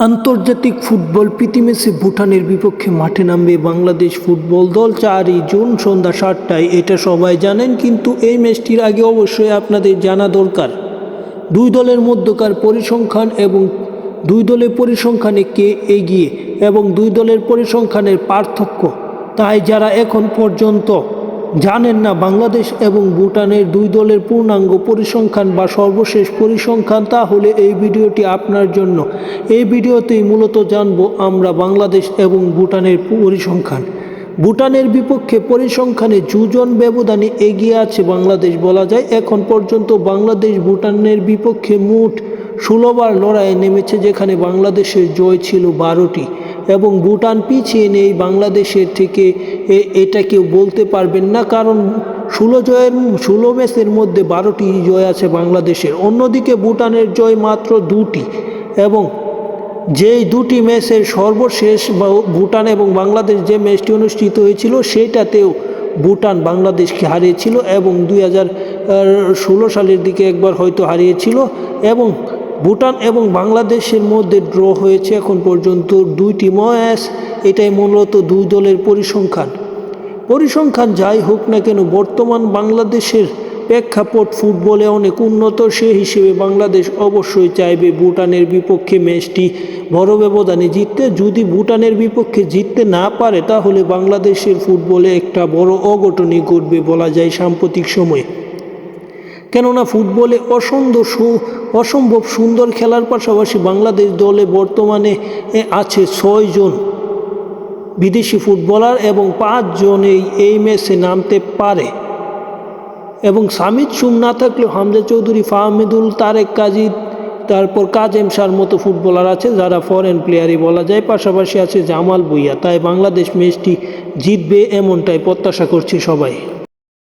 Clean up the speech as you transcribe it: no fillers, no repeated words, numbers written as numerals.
আন্তর্জাতিক ফুটবল প্রীতি ম্যাচে ভুটানের বিপক্ষে মাঠে নামবে বাংলাদেশ ফুটবল দল 4 জুন সন্ধ্যা 7টায়। এটা সবাই জানেন, কিন্তু এই ম্যাচটির আগে অবশ্যই আপনাদের জানা দরকার দুই দলের মধ্যকার পরিসংখ্যান এবং দুই দলের পরিসংখ্যানে কে এগিয়ে এবং দুই দলের পরিসংখ্যানের পার্থক্য। তাই যারা এখন পর্যন্ত জানেন না বাংলাদেশ এবং ভুটানের দুই দলের পূর্ণাঙ্গ পরিসংখ্যান বা সর্বশেষ পরিসংখ্যান, তাহলে এই ভিডিওটি আপনার জন্য। এই ভিডিওতেই মূলত জানবো আমরা বাংলাদেশ এবং ভুটানের পরিসংখ্যান। ভুটানের বিপক্ষে পরিসংখ্যানে 2 জন ব্যবধানে এগিয়ে আছে বাংলাদেশ বলা যায়। এখন পর্যন্ত বাংলাদেশ ভুটানের বিপক্ষে মোট 16 বার লড়াইয়ে নেমেছে, যেখানে বাংলাদেশের জয় ছিল 12টি এবং ভুটান পিছিয়ে নেই বাংলাদেশের থেকে। এটা কেউ বলতে পারবেন না, কারণ 16 ম্যাচের মধ্যে 12টি জয় আছে বাংলাদেশের। অন্যদিকে ভুটানের জয় মাত্র 2টি এবং যেই 2টি ম্যাচের সর্বশেষ ভুটান এবং বাংলাদেশ যে ম্যাচটি অনুষ্ঠিত হয়েছিল সেটাতেও ভুটান বাংলাদেশকে হারিয়েছিল এবং 2016 সালের দিকে একবার হয়তো হারিয়েছিল এবং ভুটান এবং বাংলাদেশের মধ্যে ড্র হয়েছে এখন পর্যন্ত 2টি ম্যাচ। এটাই মূলত দুই দলের পরিসংখ্যান যাই হোক না কেন, বর্তমান বাংলাদেশের প্রেক্ষাপট ফুটবলে অনেক উন্নত। সে হিসেবে বাংলাদেশ অবশ্যই চাইবে ভুটানের বিপক্ষে ম্যাচটি বড় ব্যবধানে জিততে। যদি ভুটানের বিপক্ষে জিততে না পারে তাহলে বাংলাদেশের ফুটবলে একটা বড় অঘটনই ঘটবে বলা যায় সাম্প্রতিক সময়ে। কেননা ফুটবলে অসম্ভব সুন্দর খেলার পাশাপাশি বাংলাদেশ দলে বর্তমানে আছে 6 জন বিদেশি ফুটবলার এবং 5 জনেই এই ম্যাচে নামতে পারে। এবং সামিদ সুম না থাকলেও হামজা চৌধুরী, ফাহমিদুল, তারেক কাজী, তারপর কাজেম শাহর মতো ফুটবলার আছে যারা ফরেন প্লেয়ারই বলা যায়। পাশাপাশি আছে জামাল ভুঁইয়া। তাই বাংলাদেশ ম্যাচটি জিতবে এমনটাই প্রত্যাশা করছি সবাই।